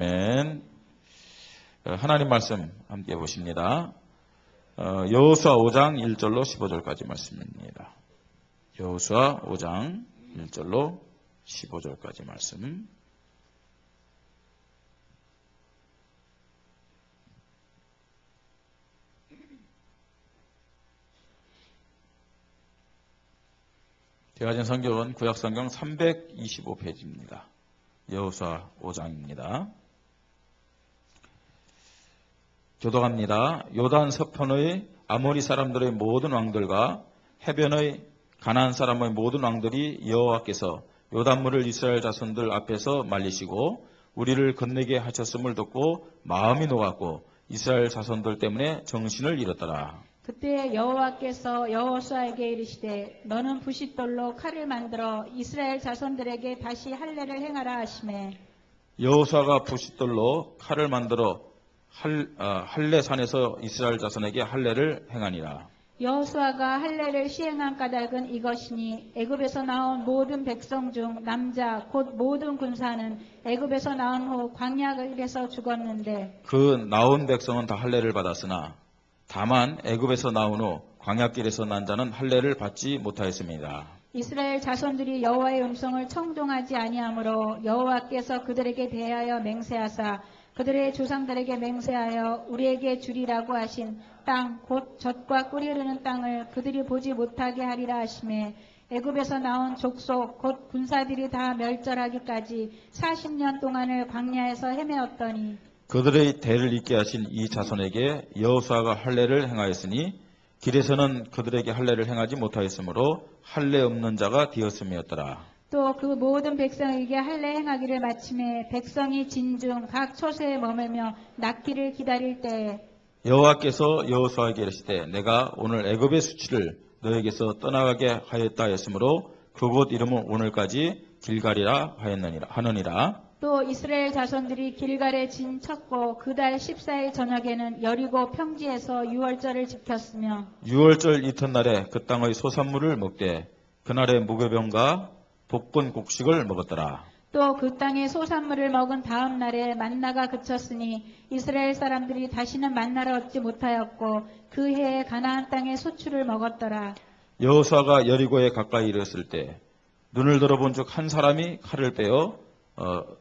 아멘. 하나님 말씀 함께 보십니다. 여호수아 5장 1절로 15절까지 말씀입니다. 여호수아 5장 1절로 15절까지 말씀. 제가 가진 성경은 구약성경 325페이지입니다. 여호수아 5장입니다. 교독합니다. 요단 서편의 아모리 사람들의 모든 왕들과 해변의 가나안 사람의 모든 왕들이 여호와께서 요단물을 이스라엘 자손들 앞에서 말리시고 우리를 건너게 하셨음을 듣고 마음이 녹았고 이스라엘 자손들 때문에 정신을 잃었더라. 그때 여호와께서 여호수아에게 이르시되 너는 부싯돌로 칼을 만들어 이스라엘 자손들에게 다시 할례를 행하라 하시매 여호수아가 부싯돌로 칼을 만들어 할례산에서 이스라엘 자손에게 할례를 행하니라. 여호수아가 할례를 시행한 까닭은 이것이니 애굽에서 나온 모든 백성 중 남자 곧 모든 군사는 애굽에서 나온 후 광야길에서 죽었는데 그 나온 백성은 다 할례를 받았으나 다만 애굽에서 나온 후 광야길에서 난 자는 할례를 받지 못하였습니다. 이스라엘 자손들이 여호와의 음성을 청종하지 아니하므로 여호와께서 그들에게 대하여 맹세하사 그들의 조상들에게 맹세하여 우리에게 주리라고 하신 땅 곧 젖과 꿀이 흐르는 땅을 그들이 보지 못하게 하리라 하시매 애굽에서 나온 족속 곧 군사들이 다 멸절하기까지 40년 동안을 광야에서 헤매었더니 그들의 대를 잇게 하신 이 자손에게 여호수아가 할례를 행하였으니 길에서는 그들에게 할례를 행하지 못하였으므로 할례 없는 자가 되었음이었더라. 또 그 모든 백성에게 할례 행하기를 마침에 백성이 진중 각 처소에 머물며 낫기를 기다릴 때에 여호와께서 여호수아에게 이르시되 내가 오늘 애굽의 수치를 너에게서 떠나가게 하였다 했으므로 그곳 이름은 오늘까지 길갈이라 하느니라. 또 이스라엘 자손들이 길갈에 진 쳤고 그 달 14일 저녁에는 여리고 평지에서 유월절을 지켰으며 유월절 이튿날에 그 땅의 소산물을 먹되 그날에 무교병과 볶은 곡식을 먹었더라. 또 그 땅의 소산물을 먹은 다음 날에 만나가 그쳤으니 이스라엘 사람들이 다시는 만나를 얻지 못하였고 그 해에 가나안 땅의 소출을 먹었더라. 여호수아가 여리고에 가까이 이르렀을 때 눈을 들어본 즉 한 사람이 칼을 빼어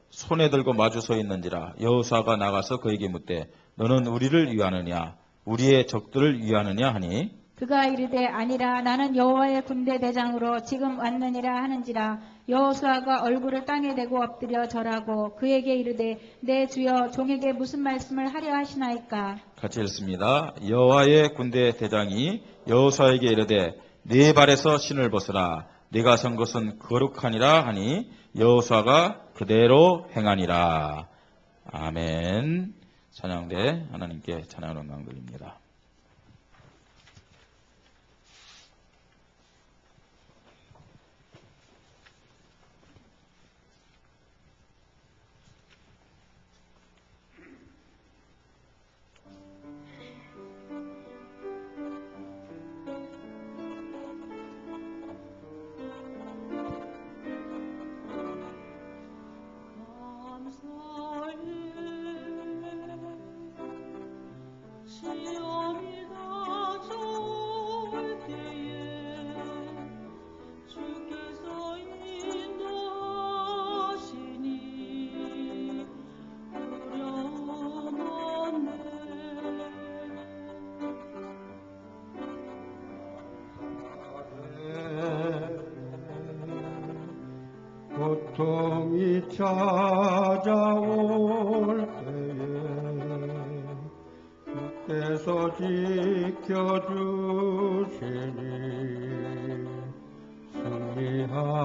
손에 들고 마주 서 있는지라. 여호수아가 나가서 그에게 묻되 너는 우리를 위하느냐 우리의 적들을 위하느냐 하니 그가 이르되 아니라 나는 여호와의 군대 대장으로 지금 왔느니라 하는지라. 여호수아가 얼굴을 땅에 대고 엎드려 절하고 그에게 이르되 내 주여 종에게 무슨 말씀을 하려 하시나이까. 같이 읽습니다. 여호와의 군대 대장이 여호수아에게 이르되 네 발에서 신을 벗으라 네가 선 것은 거룩하니라 하니 여호수아가 그대로 행하니라. 아멘. 찬양대 하나님께 찬양하는 영광 드립니다. 고통이 찾아올 때에 주께서 지켜주시니 승리하리라.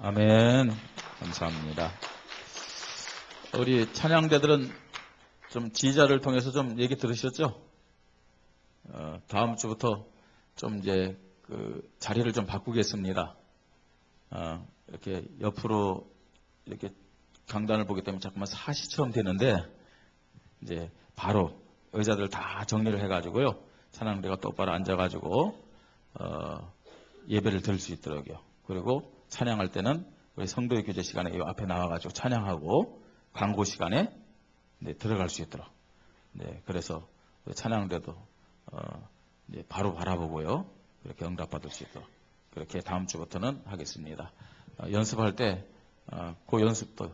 아멘. 감사합니다. 우리 찬양대들은 좀 지휘자를 통해서 좀 얘기 들으셨죠? 다음 주부터 좀 이제 그 자리를 좀 바꾸겠습니다. 이렇게 옆으로 이렇게 강단을 보기 때문에 자꾸만 사시처럼 되는데 이제 바로 의자들 다 정리를 해가지고요. 찬양대가 똑바로 앉아가지고 예배를 드릴 수 있도록요. 그리고 찬양할 때는 우리 성도의 교제 시간에 이 앞에 나와가지고 찬양하고 광고 시간에 들어갈 수 있도록. 네, 그래서 찬양대도 이제 바로 바라보고요. 그렇게 응답받을 수 있도록. 그렇게 다음 주부터는 하겠습니다. 연습할 때 그 연습도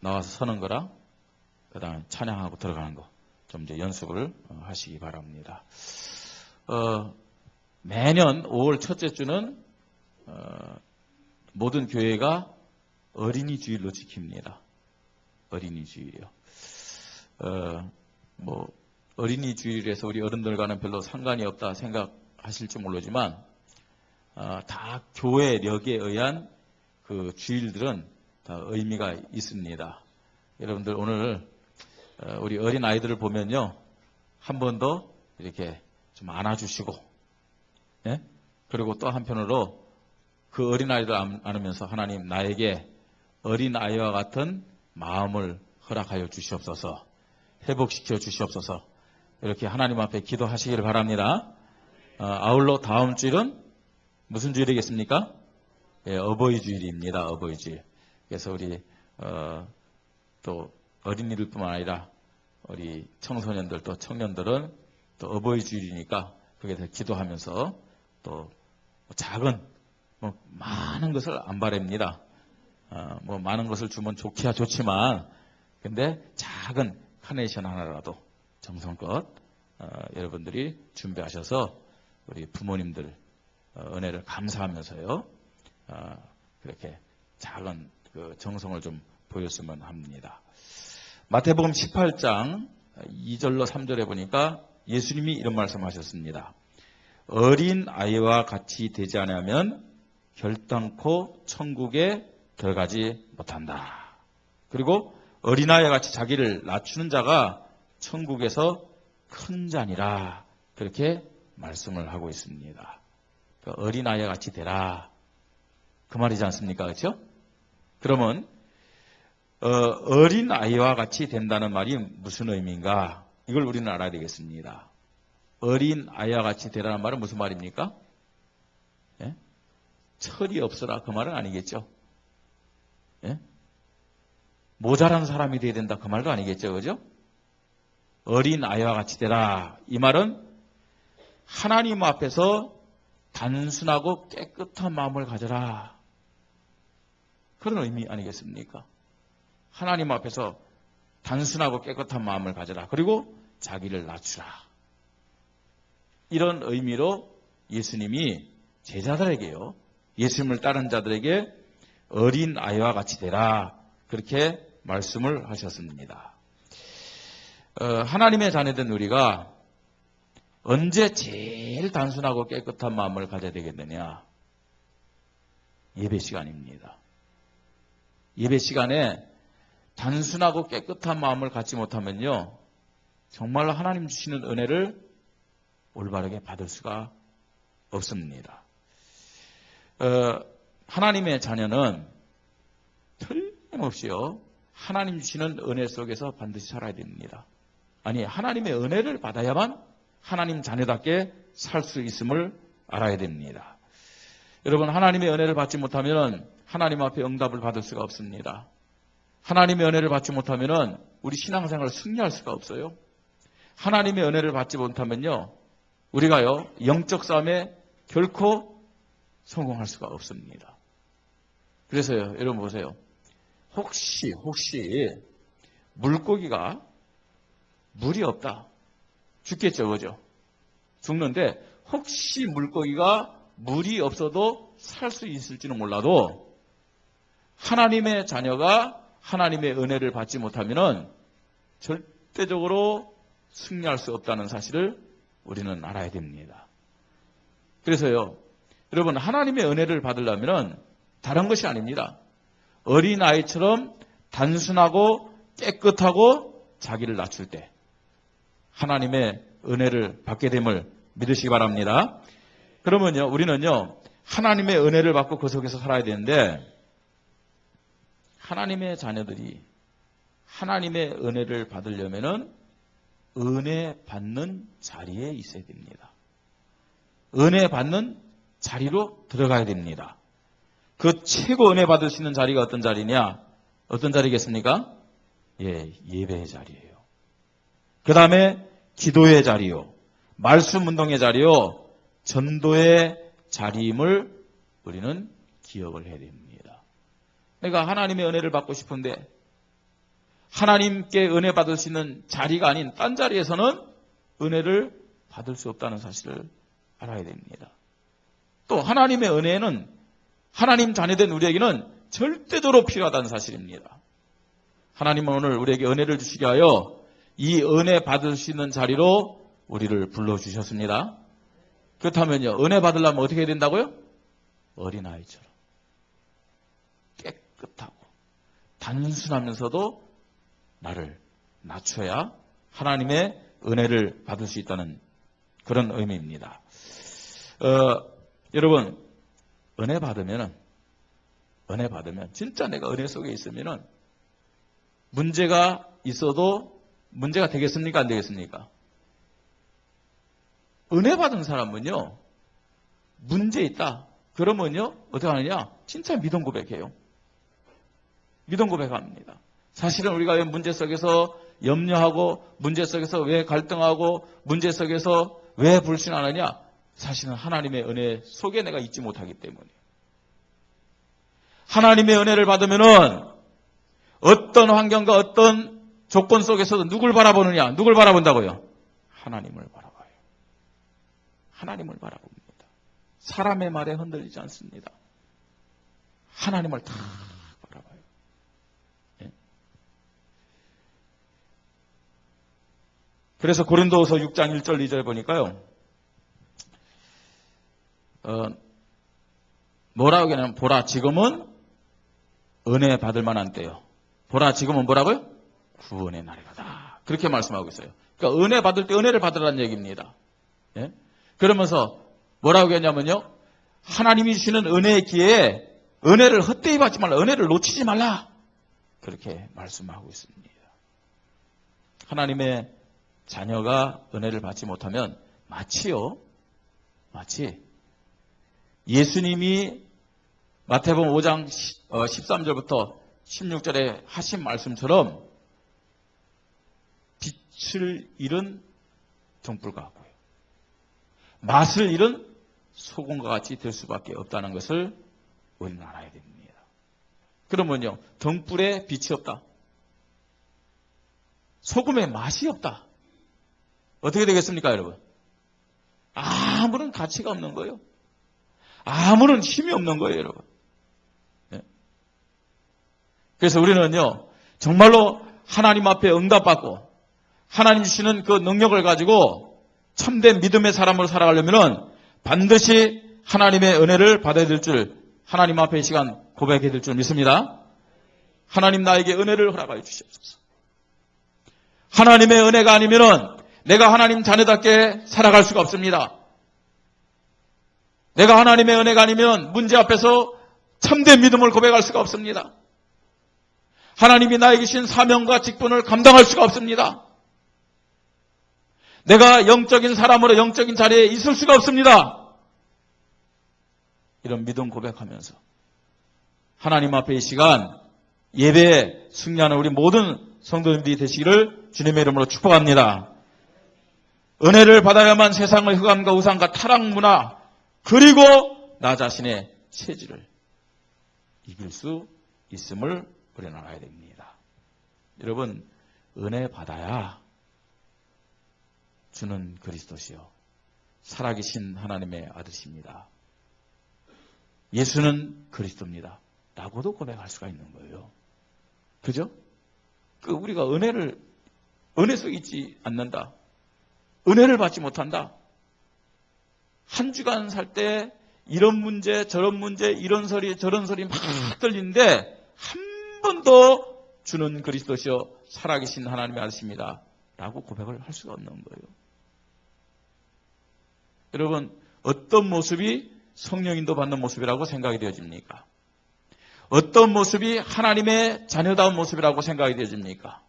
나와서 서는 거랑 그다음에 찬양하고 들어가는 거 좀 이제 연습을 하시기 바랍니다. 매년 5월 첫째 주는 모든 교회가 어린이 주일로 지킵니다. 어린이 주일이요. 뭐 어린이 주일에서 우리 어른들과는 별로 상관이 없다 생각하실지 모르지만 다 교회력에 의한 그 주일들은 다 의미가 있습니다. 여러분들 오늘 우리 어린 아이들을 보면요, 한 번 더 이렇게 좀 안아주시고, 예? 그리고 또 한편으로 그 어린 아이들 안으면서 하나님 나에게 어린 아이와 같은 마음을 허락하여 주시옵소서, 회복시켜 주시옵소서, 이렇게 하나님 앞에 기도하시기를 바랍니다. 아울러 다음 주일은 무슨 주일이겠습니까? 예, 어버이 주일입니다. 어버이 주일. 그래서 우리 또 어린이들뿐만 아니라 우리 청소년들 또 청년들은 또 어버이 주일이니까 거기에 대해서 기도하면서 또 작은 뭐 많은 것을 안 바랍니다. 뭐 많은 것을 주면 좋기야 좋지만 근데 작은 카네이션 하나라도 정성껏 여러분들이 준비하셔서 우리 부모님들 은혜를 감사하면서요. 그렇게 작은 그 정성을 좀 보였으면 합니다. 마태복음 18장 2절로 3절에 보니까 예수님이 이런 말씀하셨습니다. 어린 아이와 같이 되지 않으면 결단코 천국에 들어가지 못한다. 그리고 어린아이와 같이 자기를 낮추는 자가 천국에서 큰 자니라. 그렇게 말씀을 하고 있습니다. 그러니까 어린아이와 같이 되라. 그 말이지 않습니까? 그렇죠? 그러면 어린 아이와 같이 된다는 말이 무슨 의미인가? 이걸 우리는 알아야 되겠습니다. 어린 아이와 같이 되라는 말은 무슨 말입니까? 예? 철이 없어라 그 말은 아니겠죠? 예? 모자란 사람이 돼야 된다 그 말도 아니겠죠, 그죠? 어린 아이와 같이 되라 이 말은 하나님 앞에서 단순하고 깨끗한 마음을 가져라 그런 의미 아니겠습니까? 하나님 앞에서 단순하고 깨끗한 마음을 가져라. 그리고 자기를 낮추라. 이런 의미로 예수님이 제자들에게요. 예수님을 따른 자들에게 어린 아이와 같이 되라. 그렇게 말씀을 하셨습니다. 하나님의 자녀된 우리가 언제 제일 단순하고 깨끗한 마음을 가져야 되겠느냐? 예배 시간입니다. 예배 시간에 단순하고 깨끗한 마음을 갖지 못하면요. 정말로 하나님 주시는 은혜를 올바르게 받을 수가 없습니다. 하나님의 자녀는 틀림없이요. 하나님 주시는 은혜 속에서 반드시 살아야 됩니다. 아니 하나님의 은혜를 받아야만 하나님 자녀답게 살 수 있음을 알아야 됩니다. 여러분 하나님의 은혜를 받지 못하면 하나님 앞에 응답을 받을 수가 없습니다. 하나님의 은혜를 받지 못하면 우리 신앙생활을 승리할 수가 없어요. 하나님의 은혜를 받지 못하면요. 우리가요. 영적 싸움에 결코 성공할 수가 없습니다. 그래서요. 여러분 보세요. 혹시 물고기가 물이 없다. 죽겠죠. 그죠? 죽는데 혹시 물고기가 물이 없어도 살 수 있을지는 몰라도 하나님의 자녀가 하나님의 은혜를 받지 못하면 절대적으로 승리할 수 없다는 사실을 우리는 알아야 됩니다. 그래서요, 여러분 하나님의 은혜를 받으려면 다른 것이 아닙니다. 어린아이처럼 단순하고 깨끗하고 자기를 낮출 때 하나님의 은혜를 받게 됨을 믿으시기 바랍니다. 그러면요, 우리는요, 하나님의 은혜를 받고 그 속에서 살아야 되는데, 하나님의 자녀들이 하나님의 은혜를 받으려면은 은혜 받는 자리에 있어야 됩니다. 은혜 받는 자리로 들어가야 됩니다. 그 최고 은혜 받을 수 있는 자리가 어떤 자리냐? 어떤 자리겠습니까? 예배의 자리예요. 그 다음에 기도의 자리요. 말씀 운동의 자리요. 전도의 자리임을 우리는 기억을 해야 됩니다. 내가 하나님의 은혜를 받고 싶은데 하나님께 은혜 받을 수 있는 자리가 아닌 딴 자리에서는 은혜를 받을 수 없다는 사실을 알아야 됩니다. 또 하나님의 은혜는 하나님 자녀된 우리에게는 절대적으로 필요하다는 사실입니다. 하나님은 오늘 우리에게 은혜를 주시게 하여 이 은혜 받을 수 있는 자리로 우리를 불러주셨습니다. 그렇다면요, 은혜 받으려면 어떻게 해야 된다고요? 어린아이처럼 깨끗하고 단순하면서도 나를 낮춰야 하나님의 은혜를 받을 수 있다는 그런 의미입니다. 여러분, 은혜 받으면 진짜 내가 은혜 속에 있으면은 문제가 있어도 문제가 되겠습니까? 안 되겠습니까? 은혜 받은 사람은요, 문제 있다. 그러면요, 어떻게 하느냐? 진짜 믿음 고백해요. 믿음 고백합니다. 사실은 우리가 왜 문제 속에서 염려하고, 문제 속에서 왜 갈등하고, 문제 속에서 왜 불신하느냐? 사실은 하나님의 은혜 속에 내가 있지 못하기 때문이에요. 하나님의 은혜를 받으면은 어떤 환경과 어떤 조건 속에서도 누굴 바라보느냐? 누굴 바라본다고요? 하나님을 바라봐요. 하나님을 바라봅니다. 사람의 말에 흔들리지 않습니다. 하나님을 다 바라봐요. 예? 그래서 고린도후서 6장 1절 2절 보니까요. 뭐라고 하냐면 보라 지금은 은혜 받을 만한 때요. 보라 지금은 뭐라고요? 구원의 날이다. 그렇게 말씀하고 있어요. 그러니까 은혜 받을 때 은혜를 받으라는 얘기입니다. 예? 그러면서 뭐라고 했냐면요. 하나님이 주시는 은혜의 기회에 은혜를 헛되이 받지 말라. 은혜를 놓치지 말라. 그렇게 말씀하고 있습니다. 하나님의 자녀가 은혜를 받지 못하면 마치 예수님이 마태복음 5장 13절부터 16절에 하신 말씀처럼 빛을 잃은 등불과 같고요. 맛을 잃은 소금과 같이 될 수밖에 없다는 것을 우리는 알아야 됩니다. 그러면요, 등불에 빛이 없다. 소금에 맛이 없다. 어떻게 되겠습니까, 여러분? 아무런 가치가 없는 거예요. 아무런 힘이 없는 거예요, 여러분. 네. 그래서 우리는요, 정말로 하나님 앞에 응답받고 하나님 주시는 그 능력을 가지고 참된 믿음의 사람으로 살아가려면 반드시 하나님의 은혜를 받아야 될 줄 하나님 앞에 이 시간 고백해야 될 줄 믿습니다. 하나님 나에게 은혜를 허락하여 주시옵소서. 하나님의 은혜가 아니면은 내가 하나님 자녀답게 살아갈 수가 없습니다. 내가 하나님의 은혜가 아니면 문제 앞에서 참된 믿음을 고백할 수가 없습니다. 하나님이 나에게 주신 사명과 직분을 감당할 수가 없습니다. 내가 영적인 사람으로 영적인 자리에 있을 수가 없습니다. 이런 믿음 고백하면서 하나님 앞에 이 시간 예배에 승리하는 우리 모든 성도님들이 되시기를 주님의 이름으로 축복합니다. 은혜를 받아야만 세상의 흑암과 우상과 타락 문화 그리고 나 자신의 체질을 이길 수 있음을 우리는 알아야 됩니다. 여러분, 은혜 받아야 주는 그리스도시요 살아계신 하나님의 아들이십니다. 예수는 그리스도입니다. 라고도 고백할 수가 있는 거예요. 그죠? 우리가 은혜 속에 있지 않는다. 은혜를 받지 못한다. 한 주간 살 때 이런 문제, 저런 문제, 이런 소리, 저런 소리 막 들리는데 한 번도 주는 그리스도시요 살아계신 하나님의 아들입니다 라고 고백을 할 수가 없는 거예요. 여러분, 어떤 모습이 성령 인도 받는 모습이라고 생각이 되어집니까? 어떤 모습이 하나님의 자녀다운 모습이라고 생각이 되어집니까?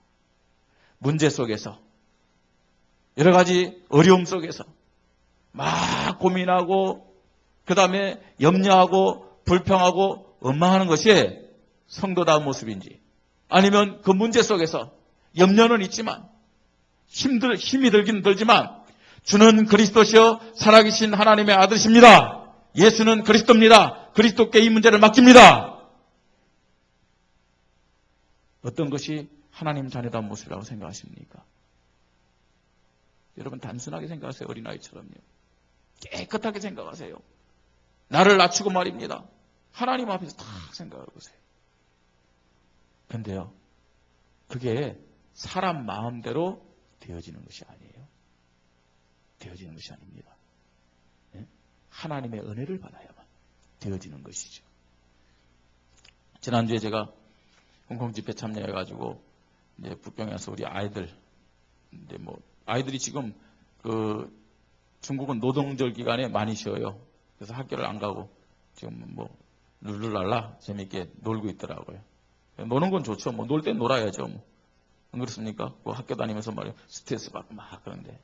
문제 속에서, 여러 가지 어려움 속에서 막 고민하고 그 다음에 염려하고 불평하고 원망하는 것이 성도다운 모습인지, 아니면 그 문제 속에서 염려는 있지만 힘이 들긴 들지만 주는 그리스도시요 살아계신 하나님의 아들이십니다. 예수는 그리스도입니다. 그리스도께 이 문제를 맡깁니다. 어떤 것이 하나님 자녀다운 모습이라고 생각하십니까? 여러분, 단순하게 생각하세요. 어린아이처럼요. 깨끗하게 생각하세요. 나를 낮추고 말입니다. 하나님 앞에서 다 생각해 보세요. 근데요, 그게 사람 마음대로 되어지는 것이 아니에요. 되어지는 것이 아닙니다. 네? 하나님의 은혜를 받아야만 되어지는 것이죠. 지난주에 제가 홍콩 집회 참여해가지고 이제 북경에 와서 우리 아이들, 이제 뭐 아이들이 지금 그 중국은 노동절 기간에 많이 쉬어요. 그래서 학교를 안 가고 지금 뭐 룰루랄라 재밌게 놀고 있더라고요. 노는 건 좋죠. 뭐 놀 땐 놀아야죠. 뭐. 안 그렇습니까? 그 학교 다니면서 말이에요. 스트레스 받고 막 그런데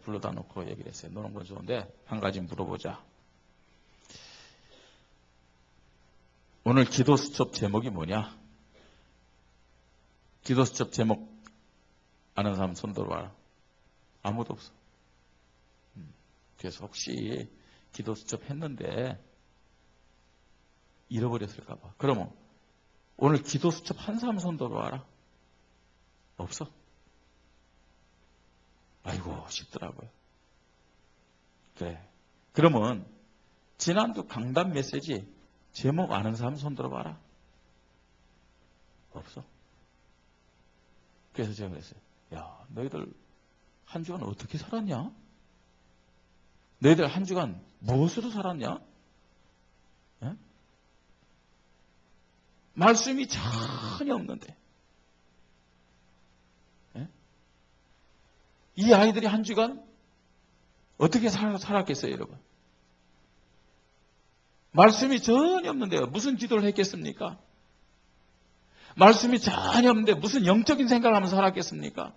불러다 놓고 얘기를 했어요. 노는 건 좋은데 한 가지 물어보자. 오늘 기도 수첩 제목이 뭐냐? 기도 수첩 제목 아는 사람 손 들어봐라. 아무도 없어. 그래서 혹시 기도 수첩 했는데 잃어버렸을까 봐. 그러면 오늘 기도 수첩 한 사람 손 들어봐라. 없어. 아이고 싶더라고요. 그래. 그러면 지난주 강단 메시지 제목 아는 사람 손 들어봐라. 없어. 그래서 제가 그랬어요. 야, 너희들 한 주간 어떻게 살았냐? 너희들 한 주간 무엇으로 살았냐? 에? 말씀이 전혀 없는데. 에? 이 아이들이 한 주간 어떻게 살았겠어요, 여러분? 말씀이 전혀 없는데요. 무슨 기도를 했겠습니까? 말씀이 전혀 없는데 무슨 영적인 생각을 하면서 살았겠습니까?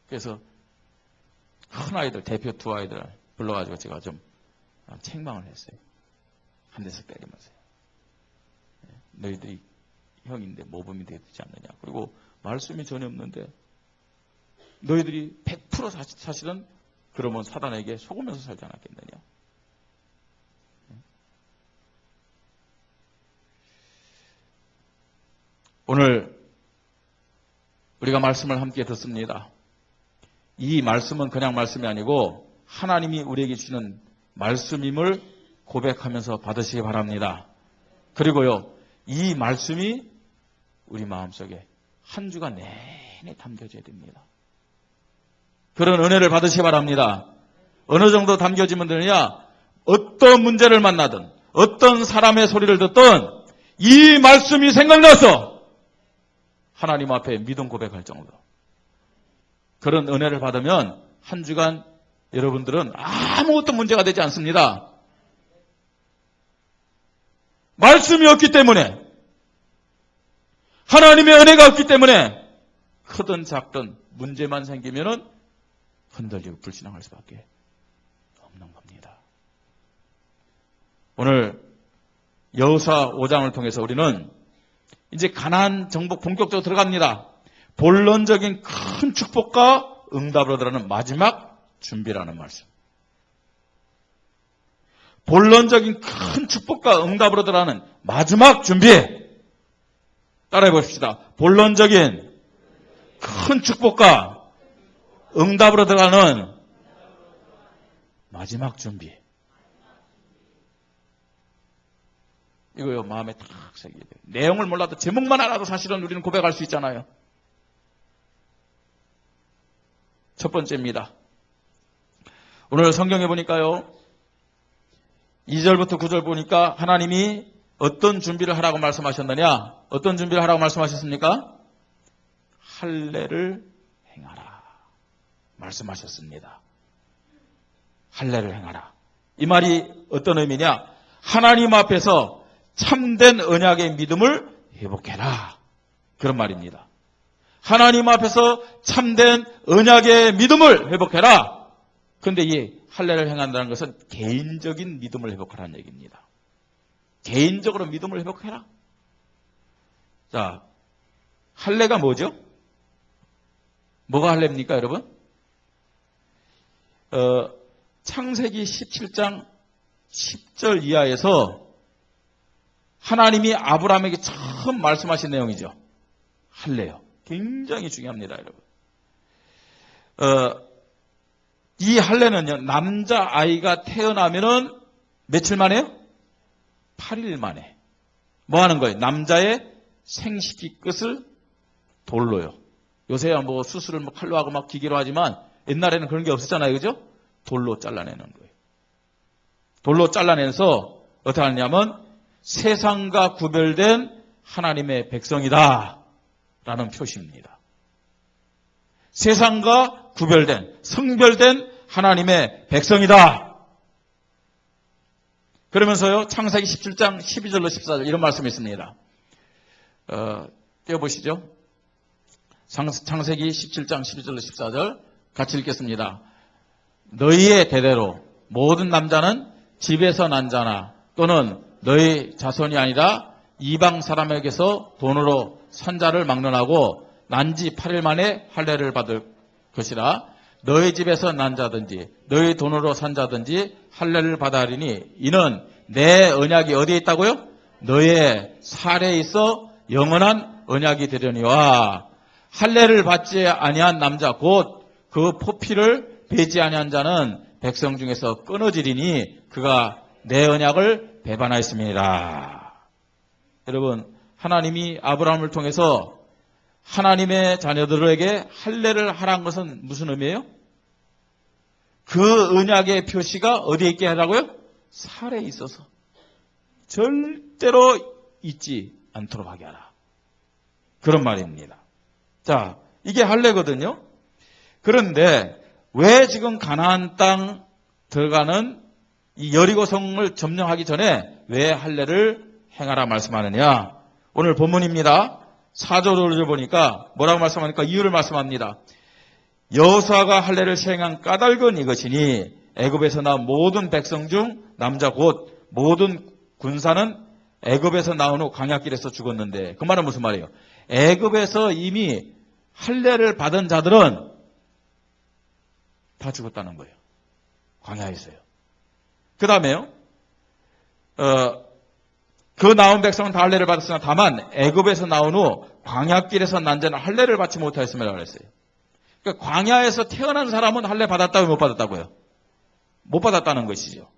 그래서 큰 아이들, 대표 두 아이들 불러가지고 제가 좀 책망을 했어요. 한 대씩 때리면서요. 너희들이 형인데 모범이 되지 않느냐. 그리고 말씀이 전혀 없는데 너희들이 100% 사실은 그러면 사단에게 속으면서 살지 않았겠느냐. 오늘 우리가 말씀을 함께 듣습니다. 이 말씀은 그냥 말씀이 아니고 하나님이 우리에게 주는 말씀임을 고백하면서 받으시기 바랍니다. 그리고요, 이 말씀이 우리 마음속에 한 주간 내내 담겨져야 됩니다. 그런 은혜를 받으시기 바랍니다. 어느 정도 담겨지면 되느냐? 어떤 문제를 만나든 어떤 사람의 소리를 듣든 이 말씀이 생각나서 하나님 앞에 믿음 고백할 정도. 그런 은혜를 받으면 한 주간 여러분들은 아무것도 문제가 되지 않습니다. 말씀이 없기 때문에, 하나님의 은혜가 없기 때문에 크든 작든 문제만 생기면은 흔들리고 불신앙할 수밖에 없는 겁니다. 오늘 여호수아 5장을 통해서 우리는 이제 가나안 정복 본격적으로 들어갑니다. 본론적인 큰 축복과 응답으로 들어가는 마지막 준비라는 말씀. 본론적인 큰 축복과 응답으로 들어가는 마지막 준비. 따라해 보십시다. 본론적인 큰 축복과 응답으로 들어가는 마지막 준비. 이거요, 마음에 탁 새기게 돼요. 내용을 몰라도 제목만 알아도 사실은 우리는 고백할 수 있잖아요. 첫 번째입니다. 오늘 성경에 보니까요. 2절부터 9절 보니까 하나님이 어떤 준비를 하라고 말씀하셨느냐? 어떤 준비를 하라고 말씀하셨습니까? 할례를 행하라. 말씀하셨습니다. 할례를 행하라. 이 말이 어떤 의미냐? 하나님 앞에서 참된 언약의 믿음을 회복해라. 그런 말입니다. 하나님 앞에서 참된 언약의 믿음을 회복해라. 그런데 이 할례를 행한다는 것은 개인적인 믿음을 회복하라는 얘기입니다. 개인적으로 믿음을 회복해라. 자, 할례가 뭐죠? 뭐가 할례입니까, 여러분? 창세기 17장 10절 이하에서 하나님이 아브라함에게 처음 말씀하신 내용이죠. 할례요. 굉장히 중요합니다, 여러분. 이 할례는요, 남자아이가 태어나면은 며칠 만에요? 8일 만에. 뭐 하는 거예요? 남자의 생식기 끝을 돌로요. 요새야 뭐 수술을 뭐 칼로 하고 막 기계로 하지만 옛날에는 그런 게 없었잖아요. 그죠? 돌로 잘라내는 거예요. 돌로 잘라내서 어떻게 하느냐면 세상과 구별된 하나님의 백성이다 라는 표시입니다. 세상과 구별된, 성별된 하나님의 백성이다. 그러면서요, 창세기 17장 12절로 14절 이런 말씀이 있습니다. 띄워보시죠. 창세기 17장 12절로 14절 같이 읽겠습니다. 너희의 대대로 모든 남자는 집에서 난 자나 또는 너희 자손이 아니라 이방 사람에게서 돈으로 산 자를 막론하고 난지 8일 만에 할례를 받을 것이라. 너희 집에서 난 자든지 너희 돈으로 산 자든지 할례를 받아 하리니 이는 내 언약이 어디에 있다고요? 너의 살에 있어 영원한 언약이 되려니와. 할례를 받지 아니한 남자 곧 그 포피를 베지 아니한 자는 백성 중에서 끊어지리니 그가 내 언약을 배반하였습니다. 여러분, 하나님이 아브라함을 통해서 하나님의 자녀들에게 할례를 하라는 것은 무슨 의미예요? 그 언약의 표시가 어디에 있게 하라고요? 살에 있어서 절대로 잊지 않도록 하게 하라. 그런 말입니다. 자, 이게 할례거든요. 그런데 왜 지금 가나안 땅 들어가는 이 여리고성을 점령하기 전에 왜 할례를 행하라 말씀하느냐? 오늘 본문입니다. 4절을 보니까 뭐라고 말씀하니까 이유를 말씀합니다. 여호수아가 할례를 시행한 까닭은 이것이니 애굽에서 나온 모든 백성 중 남자 곧 모든 군사는 애굽에서 나온 후 광야길에서 죽었는데, 그 말은 무슨 말이에요? 애굽에서 이미 할례를 받은 자들은 다 죽었다는 거예요. 광야에서요. 그 다음에요. 그 나온 백성은 다 할례를 받았으나 다만 애굽에서 나온 후 광야길에서 난 자는 할례를 받지 못하였음이라고 그랬어요. 그러니까 광야에서 태어난 사람은 할례 받았다고 못 받았다고요? 못 받았다는 것이죠.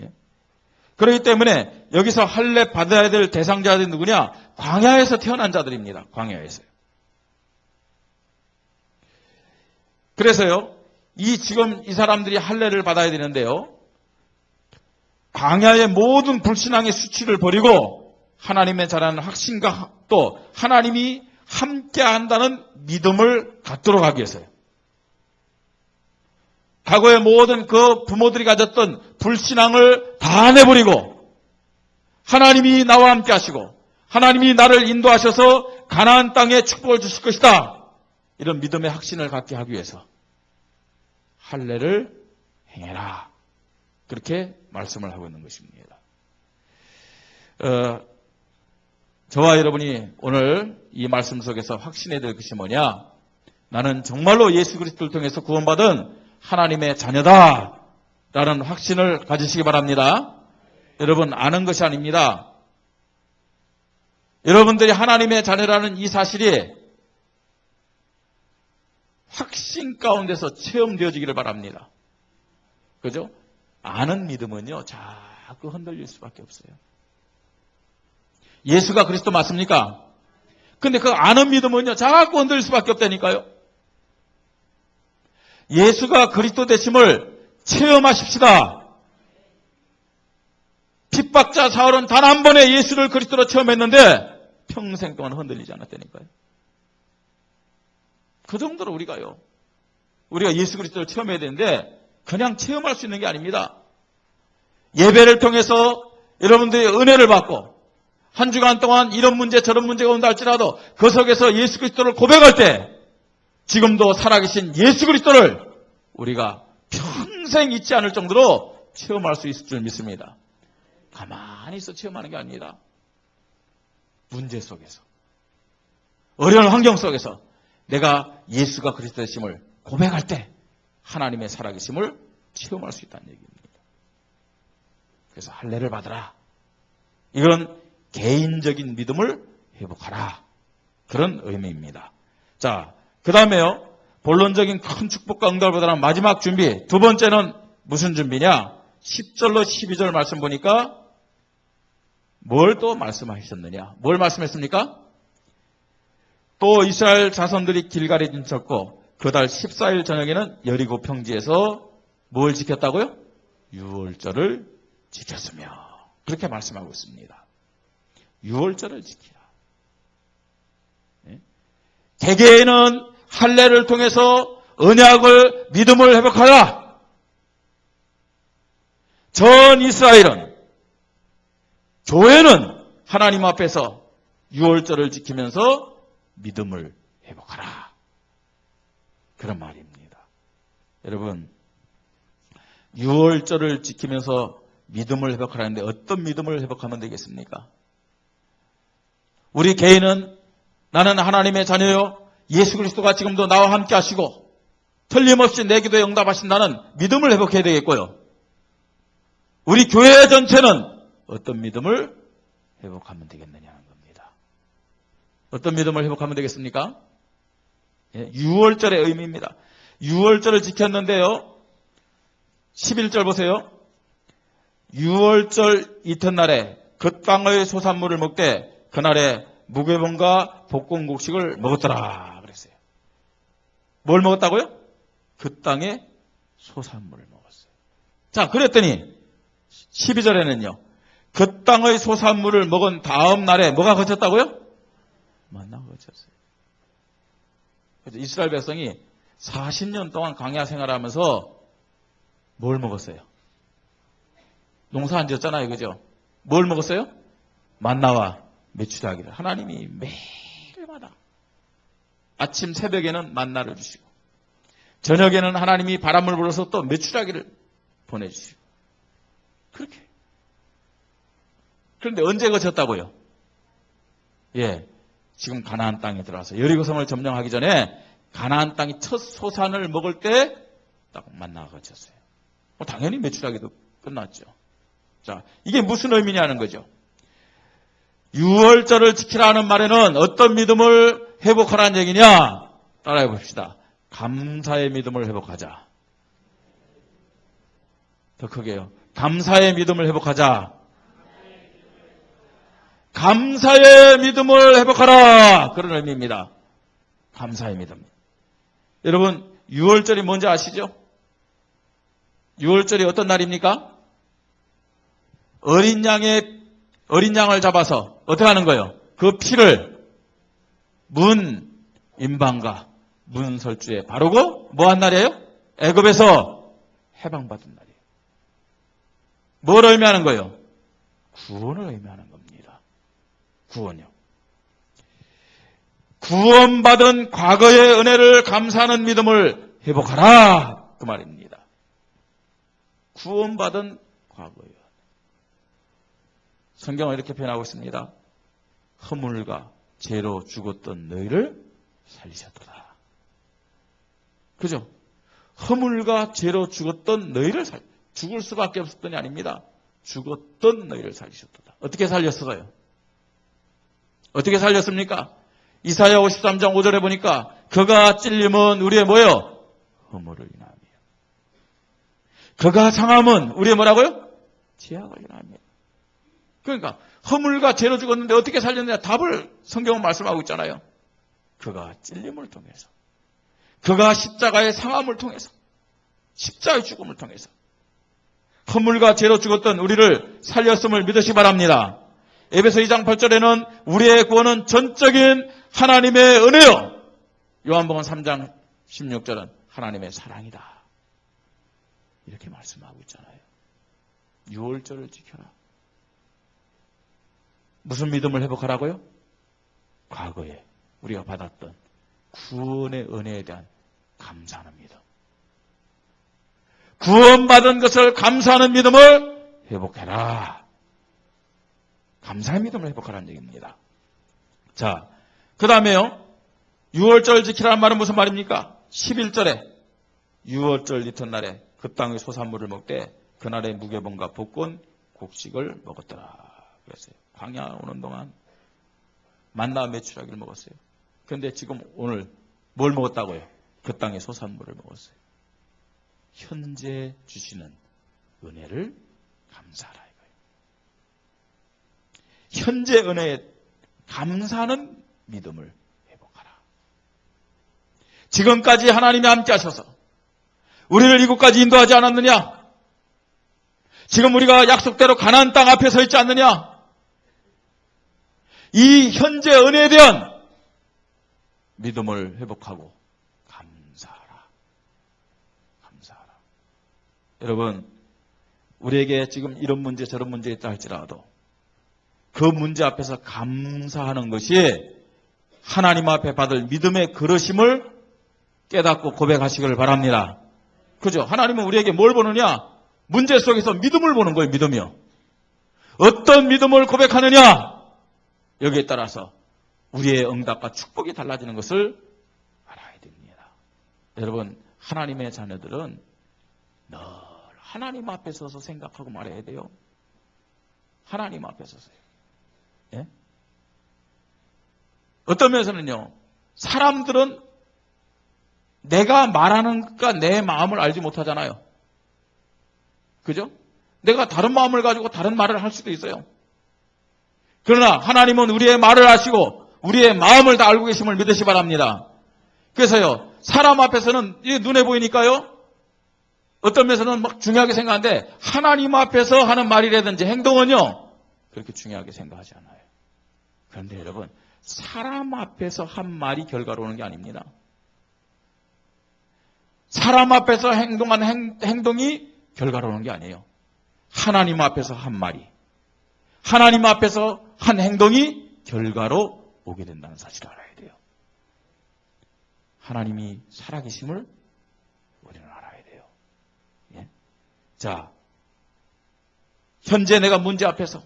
예? 그렇기 때문에 여기서 할례 받아야 될 대상자들이 누구냐? 광야에서 태어난 자들입니다. 광야에서요. 그래서요, 지금 이 사람들이 할례를 받아야 되는데요, 광야의 모든 불신앙의 수치를 버리고 하나님의 자라는 확신과 또 하나님이 함께 한다는 믿음을 갖도록 하기 위해서요. 과거의 모든 그 부모들이 가졌던 불신앙을 다 내버리고 하나님이 나와 함께 하시고 하나님이 나를 인도하셔서 가나안 땅에 축복을 주실 것이다. 이런 믿음의 확신을 갖게 하기 위해서 할례를 행해라. 그렇게 말씀을 하고 있는 것입니다. 저와 여러분이 오늘 이 말씀 속에서 확신해야 될 것이 뭐냐? 나는 정말로 예수 그리스도를 통해서 구원받은 하나님의 자녀다 라는 확신을 가지시기 바랍니다. 여러분, 아는 것이 아닙니다. 여러분들이 하나님의 자녀라는 이 사실이 확신 가운데서 체험되어지기를 바랍니다. 그죠? 아는 믿음은요, 자꾸 흔들릴 수밖에 없어요. 예수가 그리스도 맞습니까? 근데 그 아는 믿음은요, 자꾸 흔들릴 수밖에 없다니까요. 예수가 그리스도 되심을 체험하십시다. 핍박자 사울은 단 한 번에 예수를 그리스도로 체험했는데 평생 동안 흔들리지 않았다니까요. 그 정도로 우리가 예수 그리스도를 체험해야 되는데 그냥 체험할 수 있는 게 아닙니다. 예배를 통해서 여러분들이 은혜를 받고 한 주간 동안 이런 문제 저런 문제가 온다 할지라도 그 속에서 예수 그리스도를 고백할 때 지금도 살아계신 예수 그리스도를 우리가 평생 잊지 않을 정도로 체험할 수 있을 줄 믿습니다. 가만히 있어 체험하는 게 아닙니다. 문제 속에서, 어려운 환경 속에서 내가 예수가 그리스도 되심을 고백할 때 하나님의 살아계심을 체험할 수 있다는 얘기입니다. 그래서 할례를 받으라. 이건 개인적인 믿음을 회복하라. 그런 의미입니다. 자, 그 다음에요. 본론적인 큰 축복과 응답을 받으라는 마지막 준비. 두 번째는 무슨 준비냐? 10절로 12절 말씀 보니까 뭘 또 말씀하셨느냐? 뭘 말씀했습니까? 또 이스라엘 자손들이 길갈에 진쳤고 그달 14일 저녁에는 여리고 평지에서 뭘 지켰다고요? 유월절을 지켰으며 그렇게 말씀하고 있습니다. 유월절을 지키라. 개개인은 할례를 통해서 언약을 믿음을 회복하라. 전 이스라엘은 교회는 하나님 앞에서 유월절을 지키면서 믿음을 회복하라. 그런 말입니다. 여러분, 유월절을 지키면서 믿음을 회복하라는데 어떤 믿음을 회복하면 되겠습니까? 우리 개인은 나는 하나님의 자녀요. 예수 그리스도가 지금도 나와 함께 하시고 틀림없이 내 기도에 응답하신다는 믿음을 회복해야 되겠고요. 우리 교회 전체는 어떤 믿음을 회복하면 되겠느냐는 겁니다. 어떤 믿음을 회복하면 되겠습니까? 유월절의 의미입니다. 유월절을 지켰는데요. 11절 보세요. 유월절 이튿날에 그 땅의 소산물을 먹되 그날에 무교병과 볶음국식을 먹었더라 그랬어요. 뭘 먹었다고요? 그 땅의 소산물을 먹었어요. 자, 그랬더니 12절에는요. 그 땅의 소산물을 먹은 다음 날에 뭐가 거쳤다고요? 만나가 거쳤어요. 그래서 이스라엘 백성이 40년 동안 광야 생활하면서 뭘 먹었어요? 농사 안 지었잖아요. 그죠? 뭘 먹었어요? 만나와 메추라기를. 하나님이 매일마다 아침 새벽에는 만나를 주시고 저녁에는 하나님이 바람을 불어서 또 메추라기를 보내주시고 그렇게. 그런데 언제 거쳤다고요? 지금 가나안 땅에 들어와서 여리고성을 점령하기 전에 가나안 땅이 첫 소산을 먹을 때 딱 만나가 거쳤어요. 당연히 메추라기도 끝났죠. 자, 이게 무슨 의미냐는 거죠. 유월절을 지키라는 말에는 어떤 믿음을 회복하라는 얘기냐? 따라해 봅시다. 감사의 믿음을 회복하자. 더 크게요. 감사의 믿음을 회복하자. 감사의 믿음을 회복하라. 그런 의미입니다. 감사의 믿음. 여러분, 유월절이 뭔지 아시죠? 유월절이 어떤 날입니까? 어린 양을 잡아서 어떻게 하는 거예요? 그 피를 문 임방과 문 설주에 바르고 뭐 한 날이에요? 애굽에서 해방받은 날이에요. 뭘 의미하는 거예요? 구원을 의미하는 겁니다. 구원이요. 구원받은 과거의 은혜를 감사하는 믿음을 회복하라. 그 말입니다. 구원받은 과거의 은혜. 성경은 이렇게 표현하고 있습니다. 허물과 죄로 죽었던 너희를 살리셨도다. 그죠? 허물과 죄로 죽었던 너희를 죽을 수밖에 없었던이 아닙니다. 죽었던 너희를 살리셨도다. 어떻게 살렸어요? 어떻게 살렸습니까? 이사야 53장 5절에 보니까 그가 찔림은 우리의 뭐예요? 허물을 인함이요. 그가 상함은 우리의 뭐라고요? 죄악을 인함이요. 그러니까 허물과 죄로 죽었는데 어떻게 살렸느냐? 답을 성경은 말씀하고 있잖아요. 그가 찔림을 통해서, 그가 십자가의 상함을 통해서, 십자가의 죽음을 통해서 허물과 죄로 죽었던 우리를 살렸음을 믿으시기 바랍니다. 에베소 2장 8절에는 우리의 구원은 전적인 하나님의 은혜요. 요한복음 3장 16절은 하나님의 사랑이다. 이렇게 말씀하고 있잖아요. 유월절을 지켜라. 무슨 믿음을 회복하라고요? 과거에 우리가 받았던 구원의 은혜에 대한 감사하는 믿음. 구원받은 것을 감사하는 믿음을 회복해라. 감사의 믿음을 회복하라는 얘기입니다. 자, 그 다음에요. 6월절 지키라는 말은 무슨 말입니까? 11절에 6월절 이튿날에 그 땅의 소산물을 먹되 그날의 무교병과 복권 곡식을 먹었더라. 그랬어요. 광야 오는 동안 만나 메추라기를 먹었어요. 그런데 지금 오늘 뭘 먹었다고요? 그 땅의 소산물을 먹었어요. 현재 주시는 은혜를 감사하라 이거예요. 현재 은혜에 감사하는 믿음을 회복하라. 지금까지 하나님이 함께 하셔서 우리를 이곳까지 인도하지 않았느냐? 지금 우리가 약속대로 가나안 땅 앞에 서 있지 않느냐? 이 현재 은혜에 대한 믿음을 회복하고 감사하라. 감사하라. 여러분, 우리에게 지금 이런 문제 저런 문제 있다 할지라도 그 문제 앞에서 감사하는 것이 하나님 앞에 받을 믿음의 그릇임을 깨닫고 고백하시기를 바랍니다. 그죠? 하나님은 우리에게 뭘 보느냐? 문제 속에서 믿음을 보는 거예요. 믿음이요. 어떤 믿음을 고백하느냐? 여기에 따라서 우리의 응답과 축복이 달라지는 것을 알아야 됩니다. 여러분, 하나님의 자녀들은 늘 하나님 앞에 서서 생각하고 말해야 돼요. 하나님 앞에 서서요. 예? 어떤 면에서는요, 사람들은 내가 말하는 것과 내 마음을 알지 못하잖아요. 그죠? 내가 다른 마음을 가지고 다른 말을 할 수도 있어요. 그러나 하나님은 우리의 말을 아시고 우리의 마음을 다 알고 계심을 믿으시 바랍니다. 그래서요, 사람 앞에서는 이게 눈에 보이니까요, 어떤 면에서는 막 중요하게 생각하는데 하나님 앞에서 하는 말이라든지 행동은요, 그렇게 중요하게 생각하지 않아요. 그런데 여러분, 사람 앞에서 한 말이 결과로 오는 게 아닙니다. 사람 앞에서 행동한 행동이 결과로 오는 게 아니에요. 하나님 앞에서 한 말이, 하나님 앞에서 한 행동이 결과로 오게 된다는 사실을 알아야 돼요. 하나님이 살아계심을 우리는 알아야 돼요. 예? 자, 현재 내가 문제 앞에서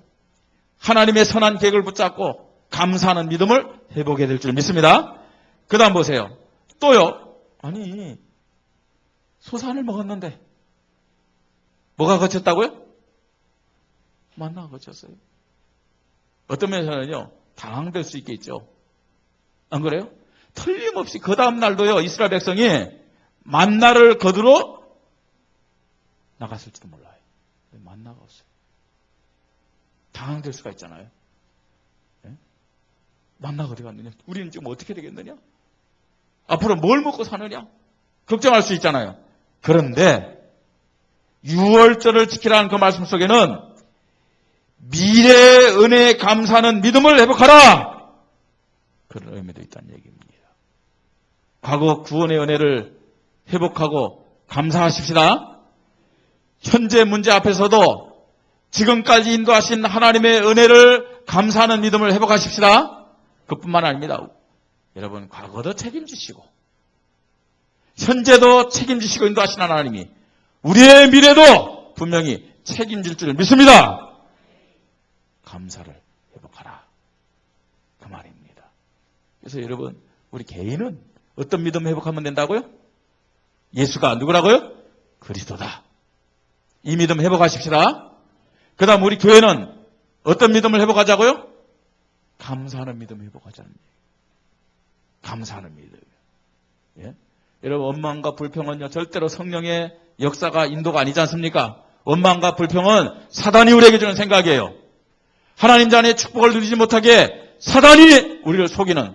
하나님의 선한 계획을 붙잡고 감사하는 믿음을 회복해야 될 줄 믿습니다. 그 다음 보세요. 또요. 아니, 소산을 먹었는데 뭐가 거쳤다고요? 만나가 거쳤어요. 어떤 면에서는요, 당황될 수 있겠죠. 안 그래요? 틀림없이 그 다음 날도요, 이스라엘 백성이 만나를 거두러 나갔을지도 몰라요. 만나가 없어요. 당황될 수가 있잖아요. 네? 만나가 어디 갔느냐? 우리는 지금 어떻게 되겠느냐? 앞으로 뭘 먹고 사느냐? 걱정할 수 있잖아요. 그런데 6월절을 지키라는 그 말씀 속에는 미래의 은혜에 감사하는 믿음을 회복하라! 그런 의미도 있다는 얘기입니다. 과거 구원의 은혜를 회복하고 감사하십시다. 현재 문제 앞에서도 지금까지 인도하신 하나님의 은혜를 감사하는 믿음을 회복하십시다. 그뿐만 아닙니다. 여러분, 과거도 책임지시고 현재도 책임지시고 인도하신 하나님이 우리의 미래도 분명히 책임질 줄 믿습니다. 감사를 회복하라. 그 말입니다. 그래서 여러분, 우리 개인은 어떤 믿음 회복하면 된다고요? 예수가 누구라고요? 그리스도다. 이 믿음 회복하십시다. 그 다음 우리 교회는 어떤 믿음을 회복하자고요? 감사하는 믿음 회복하자는 얘기예요. 감사하는 믿음. 예? 여러분, 원망과 불평은요, 절대로 성령의 역사가 인도가 아니지 않습니까? 원망과 불평은 사단이 우리에게 주는 생각이에요. 하나님 자녀의 축복을 누리지 못하게 사단이 우리를 속이는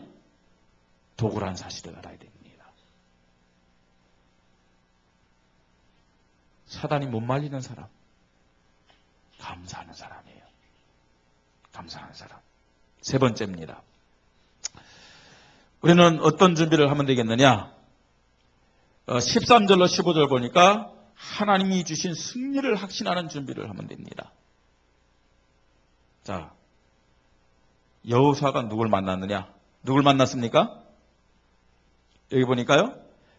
도구라는 사실을 알아야 됩니다. 사단이 못 말리는 사람. 감사하는 사람이에요. 감사하는 사람. 세 번째입니다. 우리는 어떤 준비를 하면 되겠느냐? 13절로 15절 보니까 하나님이 주신 승리를 확신하는 준비를 하면 됩니다. 자, 여호수아가 누굴 만났느냐? 누굴 만났습니까? 여기 보니까요.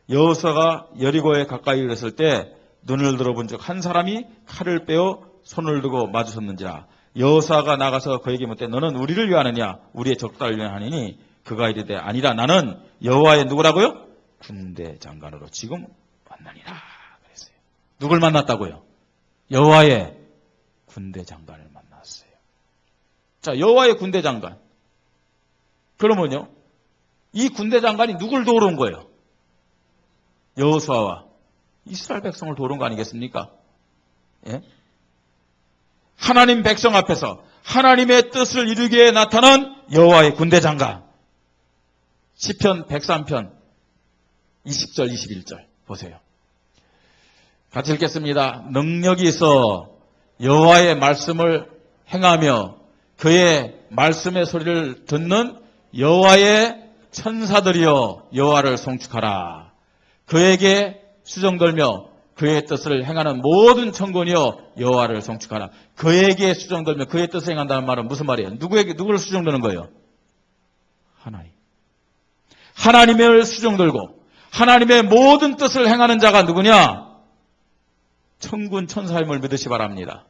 여호수아가 여리고에 가까이 이르렀을 때 눈을 들어본 적 한 사람이 칼을 빼어 손을 두고 마주섰는지라. 여호수아가 나가서 그에게 묻되 너는 우리를 위하느냐 우리의 적달을 위하느니 그가 이르되 아니라 나는 여호와의 누구라고요? 군대 장관으로 지금 만나니라 그랬어요. 누굴 만났다고요? 여호와의 군대 장관을 만났어요. 자, 여호와의 군대 장관. 그러면요, 이 군대 장관이 누굴 도우러 온 거예요? 여호수아와 이스라엘 백성을 도우러 온 거 아니겠습니까? 예? 하나님 백성 앞에서 하나님의 뜻을 이루기에 나타난 여호와의 군대 장관. 시편 103편 20절 21절 보세요. 같이 읽겠습니다. 능력이 있어 여호와의 말씀을 행하며 그의 말씀의 소리를 듣는 여호와의 천사들이여 여호와를 송축하라. 그에게 수종들며 그의 뜻을 행하는 모든 천군이여 여호와를 송축하라. 그에게 수종들며 그의 뜻을 행한다는 말은 무슨 말이에요? 누구를 수종드는 거예요? 하나님. 하나님을 수종들고 하나님의 모든 뜻을 행하는 자가 누구냐? 천군 천사임을 믿으시 바랍니다.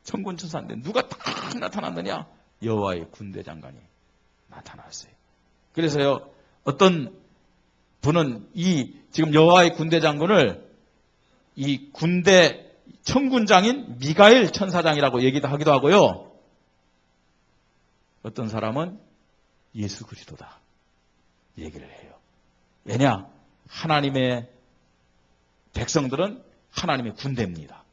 천군 천사인데 누가 딱 나타났느냐? 여호와의 군대 장관이 나타났어요. 그래서요, 어떤 분은 이 지금 여호와의 군대 장군을 이 군대 천군장인 미가엘 천사장이라고 얘기도 하기도 하고요. 어떤 사람은 예수 그리스도다 얘기를 해요. 왜냐? 하나님의 백성들은 하나님의 군대입니다.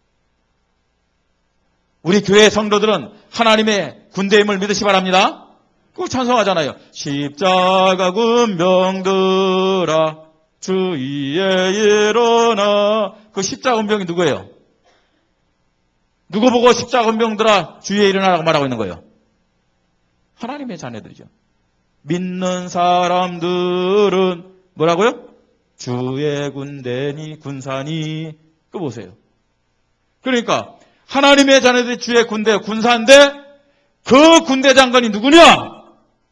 우리 교회 성도들은 하나님의 군대임을 믿으시 바랍니다. 꼭 찬송하잖아요. 십자가 군병들아 주위에 일어나. 그 십자가 군병이 누구예요? 누구 보고 십자가 군병들아 주위에 일어나라고 말하고 있는 거예요? 하나님의 자녀들이죠. 믿는 사람들은 뭐라고요? 주의 군대니 군사니. 그거 보세요. 그러니까 하나님의 자녀들이 주의 군대 군사인데 그 군대 장관이 누구냐?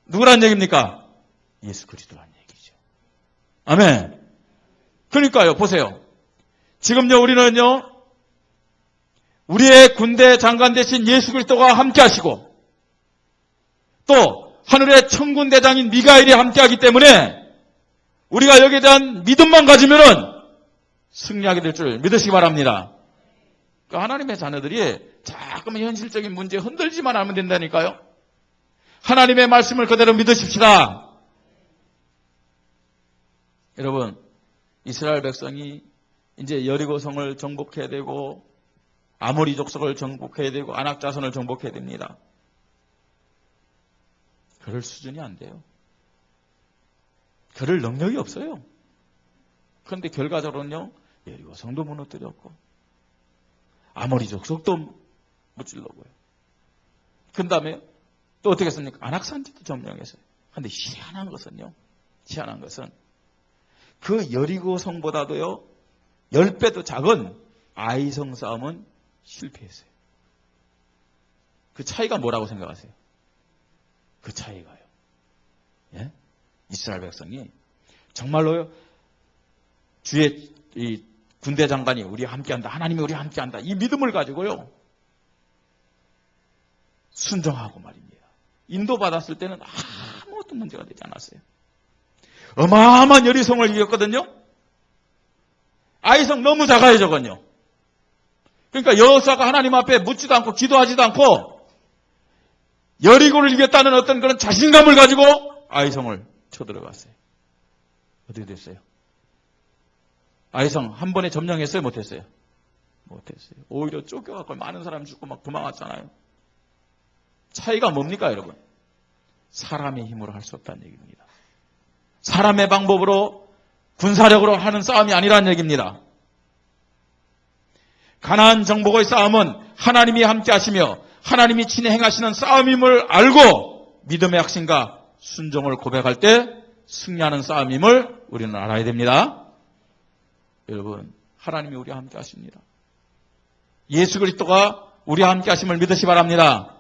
누구란 얘기입니까? 예수 그리스도란 얘기죠. 아멘. 그러니까요, 보세요. 지금요, 우리는요, 우리의 군대 장관 대신 예수 그리스도가 함께 하시고, 또, 하늘의 천군 대장인 미가엘이 함께 하기 때문에, 우리가 여기에 대한 믿음만 가지면은, 승리하게 될 줄 믿으시기 바랍니다. 그러니까 하나님의 자녀들이 자꾸만 현실적인 문제에 흔들지만 않으면 된다니까요. 하나님의 말씀을 그대로 믿으십시다. 여러분, 이스라엘 백성이 이제 여리고성을 정복해야 되고 아모리 족속을 정복해야 되고 아낙 자손을 정복해야 됩니다. 그럴 수준이 안 돼요. 그럴 능력이 없어요. 그런데 결과적으로는요, 여리고성도 무너뜨렸고 아모리 족속도 무찔러고요. 그 다음에 또 어떻게 했습니까? 아낙산지도 점령했어요. 그런데 희한한 것은 그 여리고성보다도요 10배도 작은 아이성 싸움은 실패했어요. 그 차이가 뭐라고 생각하세요? 그 차이가요, 예? 이스라엘 백성이 정말로요 주의 이 군대 장관이 우리와 함께한다, 하나님이 우리와 함께한다, 이 믿음을 가지고요 순종하고 말입니다. 인도받았을 때는 아무것도 문제가 되지 않았어요. 어마어마한 여리성을 이겼거든요. 아이성 너무 작아요, 저건요. 그러니까 여호수아가 하나님 앞에 묻지도 않고 기도하지도 않고 여리고를 이겼다는 어떤 그런 자신감을 가지고 아이성을 쳐들어갔어요. 어떻게 됐어요? 아이성 한 번에 점령했어요? 못했어요? 못했어요. 오히려 쫓겨갖고 많은 사람이 죽고 막 도망갔잖아요. 차이가 뭡니까, 여러분? 사람의 힘으로 할 수 없다는 얘기입니다. 사람의 방법으로 군사력으로 하는 싸움이 아니라는 얘기입니다. 가나안 정복의 싸움은 하나님이 함께 하시며 하나님이 친히 행하시는 싸움임을 알고 믿음의 확신과 순종을 고백할 때 승리하는 싸움임을 우리는 알아야 됩니다. 여러분, 하나님이 우리와 함께 하십니다. 예수 그리스도가 우리와 함께 하심을 믿으시 바랍니다.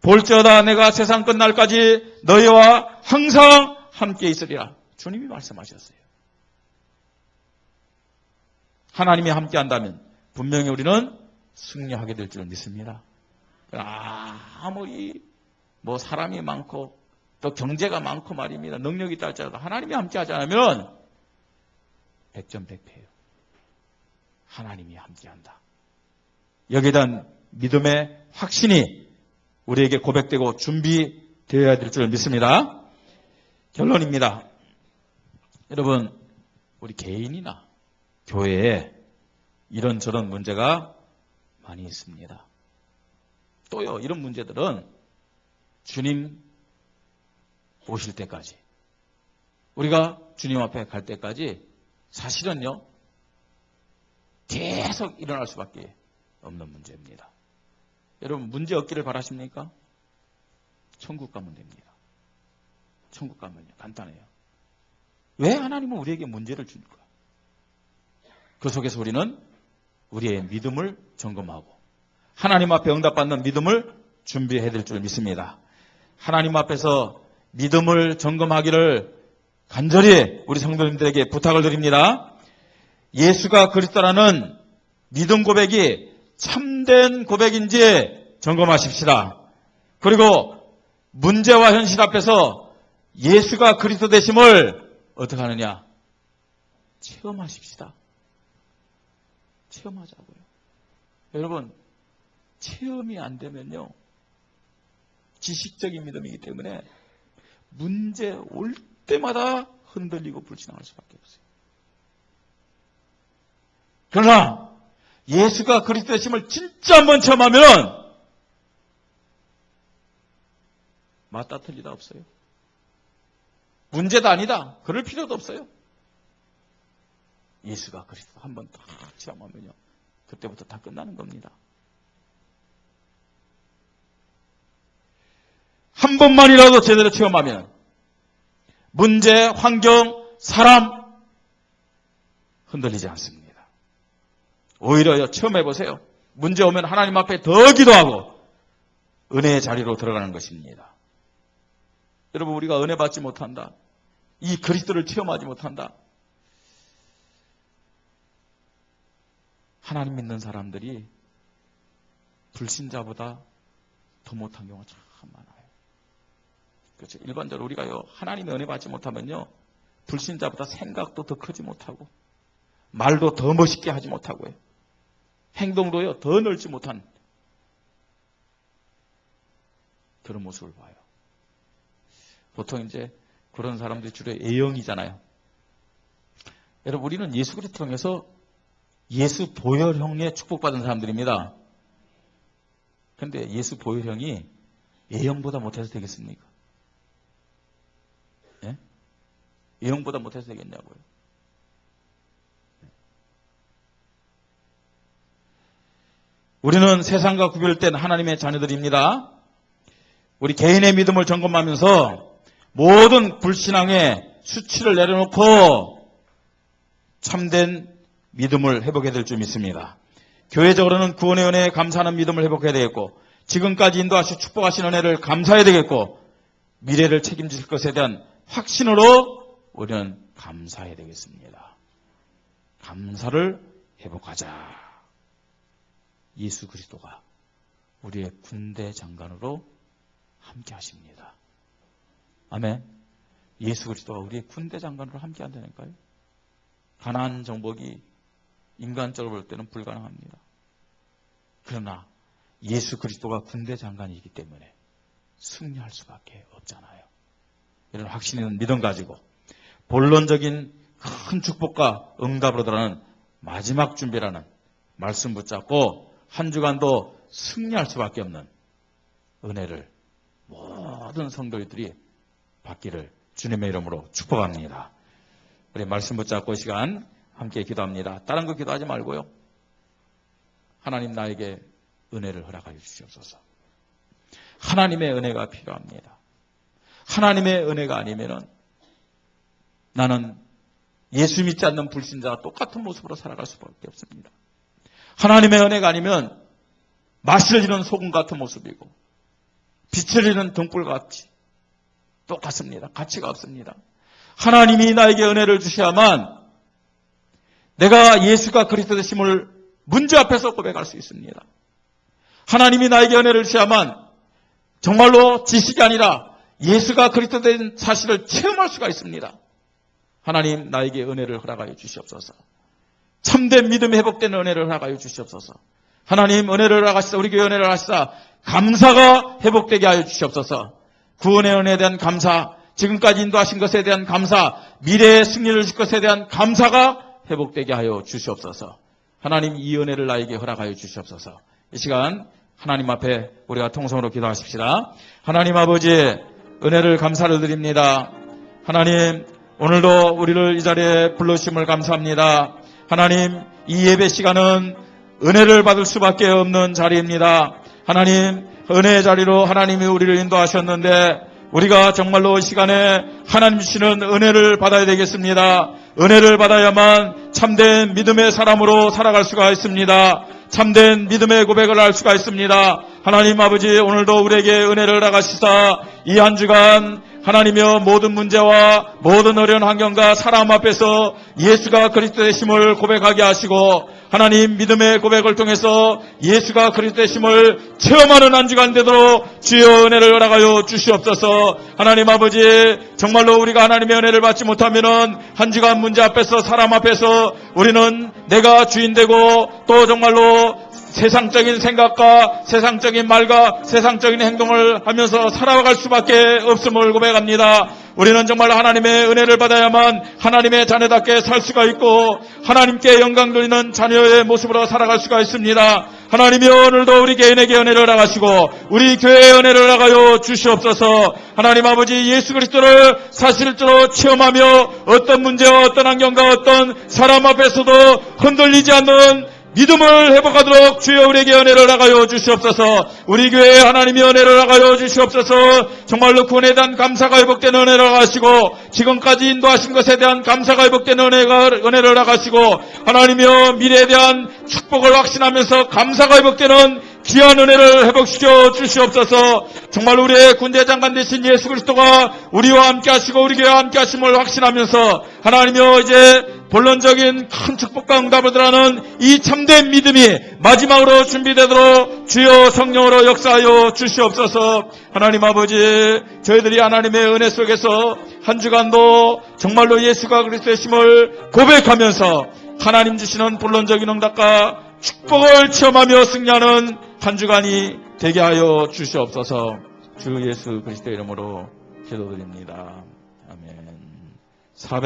볼지어다 내가 세상 끝날까지 너희와 항상 함께 있으리라. 주님이 말씀하셨어요. 하나님이 함께 한다면 분명히 우리는 승리하게 될 줄 믿습니다. 아무리 사람이 많고 또 경제가 많고 말입니다. 능력이 있다 할지라도 하나님이 함께 하지 않으면 백전백패예요. 하나님이 함께 한다. 여기에 대한 믿음의 확신이 우리에게 고백되고 준비되어야 될 줄 믿습니다. 결론입니다. 여러분, 우리 개인이나 교회에 이런저런 문제가 많이 있습니다. 또요, 이런 문제들은 주님 오실 때까지, 우리가 주님 앞에 갈 때까지 사실은요, 계속 일어날 수밖에 없는 문제입니다. 여러분, 문제 없기를 바라십니까? 천국 가면 됩니다. 천국 가면요, 간단해요. 왜 하나님은 우리에게 문제를 줍니까? 그 속에서 우리는 우리의 믿음을 점검하고 하나님 앞에 응답받는 믿음을 준비해야 될 줄 믿습니다. 하나님 앞에서 믿음을 점검하기를 간절히 우리 성도님들에게 부탁을 드립니다. 예수가 그리스도라는 믿음 고백이 참된 고백인지 점검하십시다. 그리고 문제와 현실 앞에서 예수가 그리스도 되심을 어떻게 하느냐? 체험하십시다. 체험하자고요. 여러분, 체험이 안 되면요, 지식적인 믿음이기 때문에 문제 올 때마다 흔들리고 불신앙할 수밖에 없어요. 그러나 예수가 그리스도의 심을 진짜 한번 체험하면 맞다 틀리다 없어요. 문제도 아니다. 그럴 필요도 없어요. 예수가 그리스도 한번 다 체험하면요, 그때부터 다 끝나는 겁니다. 한 번만이라도 제대로 체험하면 문제, 환경, 사람 흔들리지 않습니다. 오히려 체험해보세요. 문제 오면 하나님 앞에 더 기도하고 은혜의 자리로 들어가는 것입니다. 여러분, 우리가 은혜 받지 못한다, 이 그리스도를 체험하지 못한다, 하나님 믿는 사람들이 불신자보다 더 못한 경우가 참 많아요. 그렇죠. 일반적으로 우리가요, 하나님의 은혜 받지 못하면요, 불신자보다 생각도 더 크지 못하고 말도 더 멋있게 하지 못하고요, 행동도요 더 넓지 못한 그런 모습을 봐요. 보통 이제 그런 사람들이 주로 A형이잖아요. 여러분, 우리는 예수 그리스도 통해서 예수 보혈형에 축복받은 사람들입니다. 그런데 예수 보혈형이 A형보다 못해서 되겠습니까? 예? A형보다 못해서 되겠냐고요. 우리는 세상과 구별된 하나님의 자녀들입니다. 우리 개인의 믿음을 점검하면서 모든 불신앙의 수치를 내려놓고 참된 믿음을 회복해야 될 줄 믿습니다. 교회적으로는 구원의 은혜에 감사하는 믿음을 회복해야 되겠고, 지금까지 인도하시고 축복하신 은혜를 감사해야 되겠고, 미래를 책임질 것에 대한 확신으로 우리는 감사해야 되겠습니다. 감사를 회복하자. 예수 그리스도가 우리의 군대 장관으로 함께 하십니다. 아멘. 예수 그리스도가 우리의 군대 장관으로 함께 한다니까요. 가나안 정복이 인간적으로 볼 때는 불가능합니다. 그러나 예수 그리스도가 군대 장관이기 때문에 승리할 수밖에 없잖아요. 이런 확신 있는 믿음 가지고 본론적인 큰 축복과 응답으로 들어가는 마지막 준비라는 말씀 붙잡고 한 주간도 승리할 수밖에 없는 은혜를 모든 성도들이 받기를 주님의 이름으로 축복합니다. 우리 말씀 붙잡고 이 시간 함께 기도합니다. 다른 거 기도하지 말고요, 하나님 나에게 은혜를 허락하여 주시옵소서. 하나님의 은혜가 필요합니다. 하나님의 은혜가 아니면은 나는 예수 믿지 않는 불신자와 똑같은 모습으로 살아갈 수밖에 없습니다. 하나님의 은혜가 아니면 맛을 잃은 소금 같은 모습이고 빛을 잃은 등불같이 똑같습니다. 가치가 없습니다. 하나님이 나에게 은혜를 주셔야만 내가 예수가 그리스도 되심을 문제 앞에서 고백할 수 있습니다. 하나님이 나에게 은혜를 주셔야만 정말로 지식이 아니라 예수가 그리스도 된 사실을 체험할 수가 있습니다. 하나님 나에게 은혜를 허락하여 주시옵소서. 참된 믿음이 회복되는 은혜를 허락하여 주시옵소서. 하나님 은혜를 허락하시사 우리 교회 은혜를 하시사 감사가 회복되게 하여 주시옵소서. 구원의 은혜에 대한 감사, 지금까지 인도하신 것에 대한 감사, 미래의 승리를 줄 것에 대한 감사가 회복되게 하여 주시옵소서. 하나님 이 은혜를 나에게 허락하여 주시옵소서. 이 시간 하나님 앞에 우리가 통성으로 기도하십시다. 하나님 아버지 은혜를 감사를 드립니다. 하나님 오늘도 우리를 이 자리에 불러주심을 감사합니다. 하나님 이 예배 시간은 은혜를 받을 수밖에 없는 자리입니다. 하나님 은혜의 자리로 하나님이 우리를 인도하셨는데 우리가 정말로 이 시간에 하나님 주시는 은혜를 받아야 되겠습니다. 은혜를 받아야만 참된 믿음의 사람으로 살아갈 수가 있습니다. 참된 믿음의 고백을 할 수가 있습니다. 하나님 아버지 오늘도 우리에게 은혜를 허락하시사 이 한 주간 하나님이여 모든 문제와 모든 어려운 환경과 사람 앞에서 예수가 그리스도 되심을 고백하게 하시고 하나님 믿음의 고백을 통해서 예수가 그리스도 되심을 체험하는 한 주간 되도록 주여 은혜를 허락하여 주시옵소서. 하나님 아버지 정말로 우리가 하나님의 은혜를 받지 못하면은 한 주간 문제 앞에서 사람 앞에서 우리는 내가 주인 되고 또 정말로 세상적인 생각과 세상적인 말과 세상적인 행동을 하면서 살아갈 수밖에 없음을 고백합니다. 우리는 정말 하나님의 은혜를 받아야만 하나님의 자녀답게 살 수가 있고 하나님께 영광 돌리는 자녀의 모습으로 살아갈 수가 있습니다. 하나님이 오늘도 우리 개인에게 은혜를 허락하시고 우리 교회에 은혜를 허락하여 주시옵소서. 하나님 아버지 예수 그리스도를 사실적으로 체험하며 어떤 문제와 어떤 환경과 어떤 사람 앞에서도 흔들리지 않는 믿음을 회복하도록 주여 우리에게 은혜를 허락하여 주시옵소서. 우리 교회에 하나님이 은혜를 허락하여 주시옵소서. 정말로 구원에 대한 감사가 회복되는 은혜를 허락하시고 지금까지 인도하신 것에 대한 감사가 회복되는 은혜를 허락하시고 하나님이여 미래에 대한 축복을 확신하면서 감사가 회복되는 귀한 은혜를 회복시켜 주시옵소서. 정말 우리의 군대 장관 되신 예수 그리스도가 우리와 함께 하시고 우리 교회와 함께 하심을 확신하면서 하나님이여 이제 본론적인 큰 축복과 응답을 들어가는 이 참된 믿음이 마지막으로 준비되도록 주여 성령으로 역사하여 주시옵소서. 하나님 아버지 저희들이 하나님의 은혜 속에서 한 주간도 정말로 예수가 그리스도의 심을 고백하면서 하나님 주시는 본론적인 응답과 축복을 체험하며 승리하는 한 주간이 되게 하여 주시옵소서. 주 예수 그리스도의 이름으로 기도드립니다. 아멘.